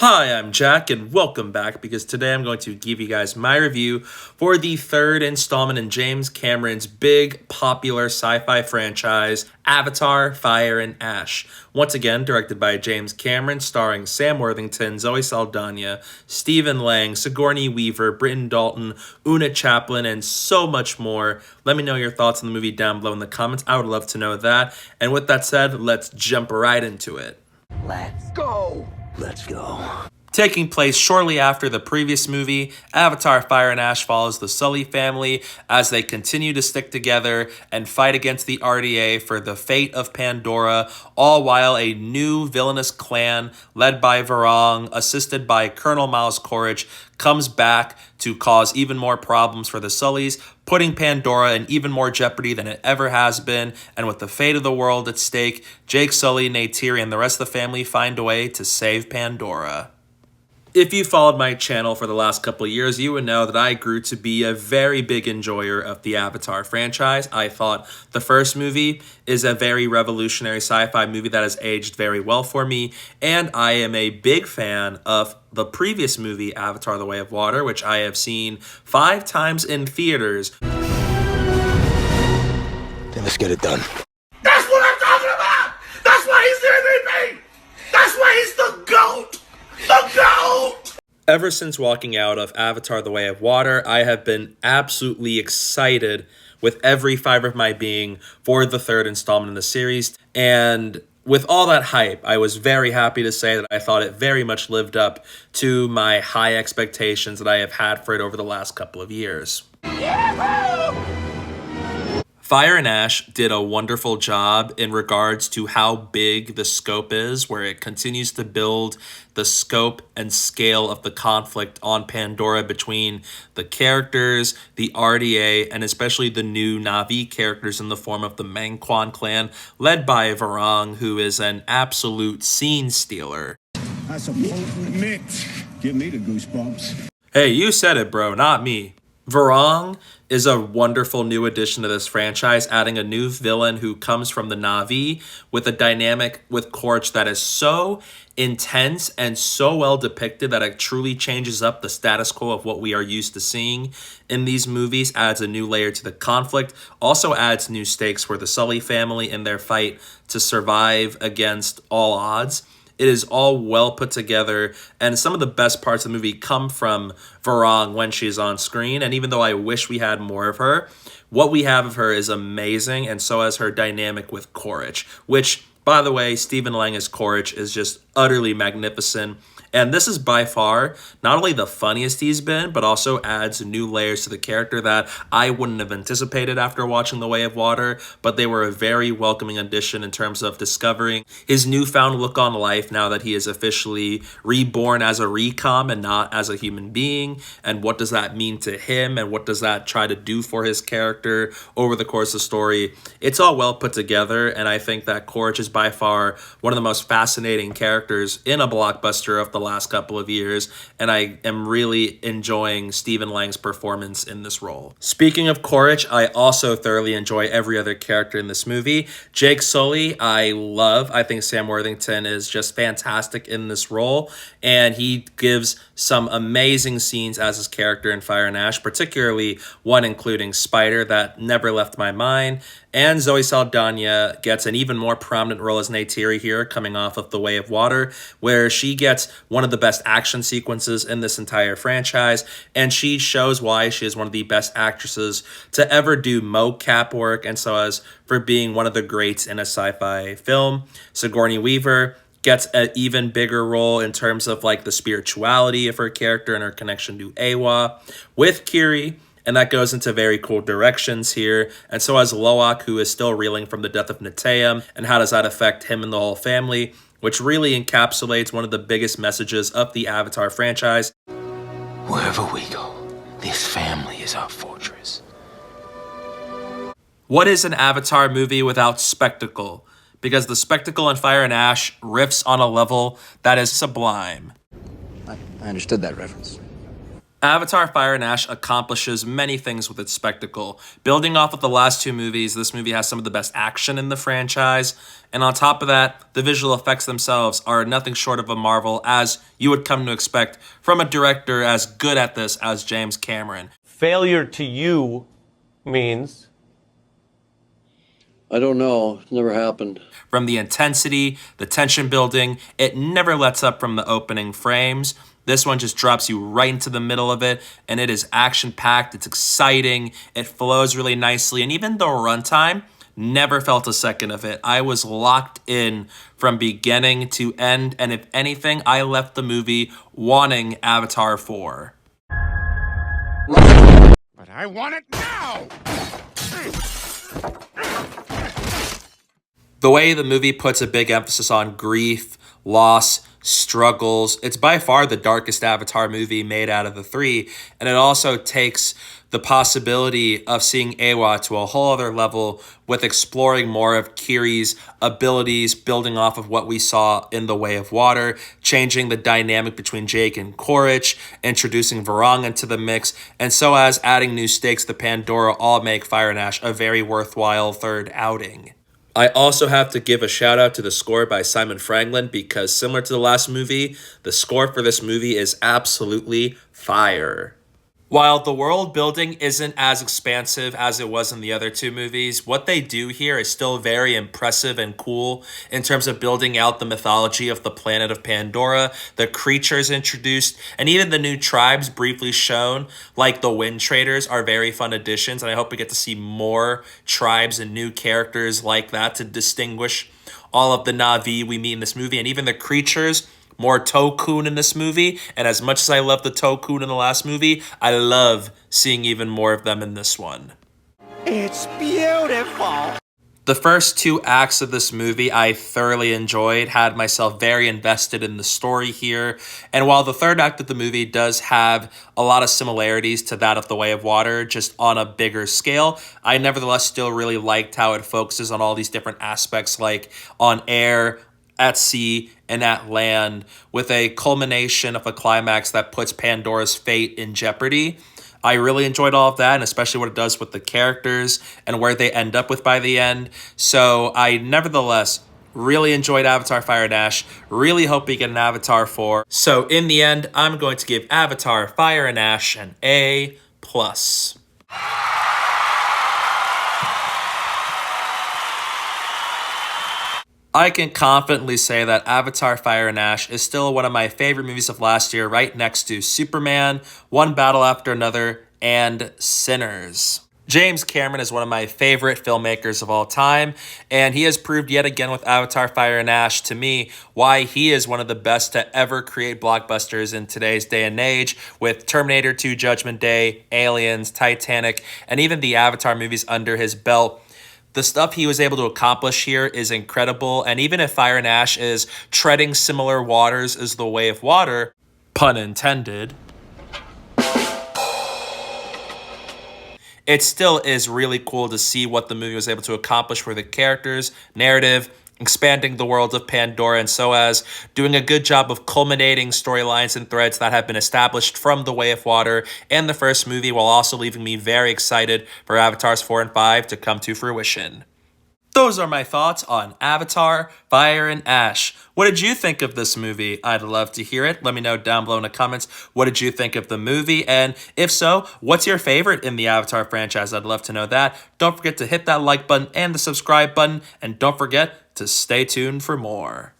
Hi, I'm Jack, and welcome back because today I'm going to give you guys my review for the third installment in James Cameron's big popular sci-fi franchise, Avatar: Fire and Ash. Once again, directed by James Cameron, starring Sam Worthington, Zoe Saldaña, Stephen Lang, Sigourney Weaver, Britton Dalton, Oona Chaplin, and so much more. Let me know your thoughts on the movie down below in the comments. I would love to know that. And with that said, let's jump right into it. Let's go! Let's go. Taking place shortly after the previous movie, Avatar: Fire and Ash follows the Sully family as they continue to stick together and fight against the RDA for the fate of Pandora, all while a new villainous clan led by Varang, assisted by Colonel Miles Quaritch, comes back to cause even more problems for the Sullys, putting Pandora in even more jeopardy than it ever has been. And with the fate of the world at stake, Jake Sully, Neytiri, and the rest of the family find a way to save Pandora. If you followed my channel for the last couple of years, you would know that I grew to be a very big enjoyer of the Avatar franchise. I thought the first movie is a very revolutionary sci-fi movie that has aged very well for me, and I am a big fan of the previous movie, Avatar: The Way of Water, which I have seen 5 times in theaters. Then let's get it done. That's what I'm talking about! That's why he's the MVP! That's why he's the GOAT! The GOAT! Ever since walking out of Avatar: The Way of Water, I have been absolutely excited with every fiber of my being for the third installment in the series. And with all that hype, I was very happy to say that I thought it very much lived up to my high expectations that I have had for it over the last couple of years. Fire and Ash did a wonderful job in regards to how big the scope is, where it continues to build the scope and scale of the conflict on Pandora between the characters, the RDA, and especially the new Na'vi characters in the form of the Metkayina Clan, led by Varang, who is an absolute scene stealer. That's a potent mix. Give me the goosebumps. Hey, you said it, bro, not me. Varang is a wonderful new addition to this franchise, adding a new villain who comes from the Na'vi with a dynamic with Quaritch that is so intense and so well depicted that it truly changes up the status quo of what we are used to seeing in these movies, adds a new layer to the conflict, also adds new stakes for the Sully family in their fight to survive against all odds. It is all well put together, and some of the best parts of the movie come from Varang when she's on screen. And even though I wish we had more of her, what we have of her is amazing, and so is her dynamic with Quaritch, which, by the way, Stephen Lang as Quaritch is just utterly magnificent. And this is by far not only the funniest he's been, but also adds new layers to the character that I wouldn't have anticipated after watching The Way of Water, but they were a very welcoming addition in terms of discovering his newfound look on life now that he is officially reborn as a recom and not as a human being. And what does that mean to him, and what does that try to do for his character over the course of the story? It's all well put together, and I think that Quaritch is by far one of the most fascinating characters in a blockbuster of the last couple of years, and I am really enjoying Stephen Lang's performance in this role. Speaking of Quaritch, I also thoroughly enjoy every other character in this movie. Jake Sully, I love. I think Sam Worthington is just fantastic in this role, and he gives some amazing scenes as his character in Fire and Ash, particularly one including Spider that never left my mind. And Zoe Saldaña gets an even more prominent role as Neytiri here, coming off of The Way of Water, where she gets one of the best action sequences in this entire franchise, and she shows why she is one of the best actresses to ever do mocap work, and so as for being one of the greats in a sci-fi film. Sigourney Weaver gets an even bigger role in terms of like the spirituality of her character and her connection to Awa with Kiri. And that goes into very cool directions here. And so has Loak, who is still reeling from the death of Neteyam, and how does that affect him and the whole family, which really encapsulates one of the biggest messages of the Avatar franchise. Wherever we go, this family is our fortress. What is an Avatar movie without spectacle? Because the spectacle in Fire and Ash riffs on a level that is sublime. I understood that reference. Avatar Fire and Ash accomplishes many things with its spectacle. Building off of the last two movies, this movie has some of the best action in the franchise. And on top of that, the visual effects themselves are nothing short of a marvel, as you would come to expect from a director as good at this as James Cameron. Failure to you means? I don't know. It's never happened. From the intensity, the tension building, it never lets up from the opening frames. This one just drops you right into the middle of it, and it is action-packed, it's exciting, it flows really nicely, and even the runtime, never felt a second of it. I was locked in from beginning to end, and if anything, I left the movie wanting Avatar 4. But I want it now! The way the movie puts a big emphasis on grief, loss, struggles, it's by far the darkest Avatar movie made out of the three, and it also takes the possibility of seeing Eywa to a whole other level with exploring more of Kiri's abilities, building off of what we saw in The Way of Water, changing the dynamic between Jake and Quaritch, introducing Varang into the mix, and so as adding new stakes to Pandora all make Fire and Ash a very worthwhile third outing. I also have to give a shout out to the score by Simon Franklin because similar to the last movie, the score for this movie is absolutely fire. While the world building isn't as expansive as it was in the other two movies, what they do here is still very impressive and cool in terms of building out the mythology of the planet of Pandora, the creatures introduced, and even the new tribes briefly shown, like the Wind Traders, are very fun additions, and I hope we get to see more tribes and new characters like that to distinguish all of the Na'vi we meet in this movie, and even the creatures. More Tokun in this movie, and as much as I love the Tokun in the last movie, I love seeing even more of them in this one. It's beautiful! The first two acts of this movie I thoroughly enjoyed, had myself very invested in the story here, and while the third act of the movie does have a lot of similarities to that of The Way of Water, just on a bigger scale, I nevertheless still really liked how it focuses on all these different aspects, like on air, at sea, and at land, with a culmination of a climax that puts Pandora's fate in jeopardy. I really enjoyed all of that, and especially what it does with the characters and where they end up with by the end. So I nevertheless really enjoyed Avatar Fire and Ash. Really hope we get an Avatar 4. So in the end, I'm going to give Avatar Fire and Ash an A+. I can confidently say that Avatar Fire and Ash is still one of my favorite movies of last year, right next to Superman, One Battle After Another, and Sinners. James Cameron is one of my favorite filmmakers of all time, and he has proved yet again with Avatar Fire and Ash to me why he is one of the best to ever create blockbusters in today's day and age, with Terminator 2 Judgment Day, Aliens, Titanic, and even the Avatar movies under his belt. The stuff he was able to accomplish here is incredible, and even if Fire and Ash is treading similar waters as The Way of Water, pun intended, it still is really cool to see what the movie was able to accomplish for the characters, narrative, expanding the world of Pandora, and so as doing a good job of culminating storylines and threads that have been established from The Way of Water and the first movie, while also leaving me very excited for Avatars 4 and 5 to come to fruition. Those are my thoughts on Avatar, Fire and Ash. What did you think of this movie? I'd love to hear it. Let me know down below in the comments. What did you think of the movie? And if so, what's your favorite in the Avatar franchise? I'd love to know that. Don't forget to hit that like button and the subscribe button. And don't forget to stay tuned for more.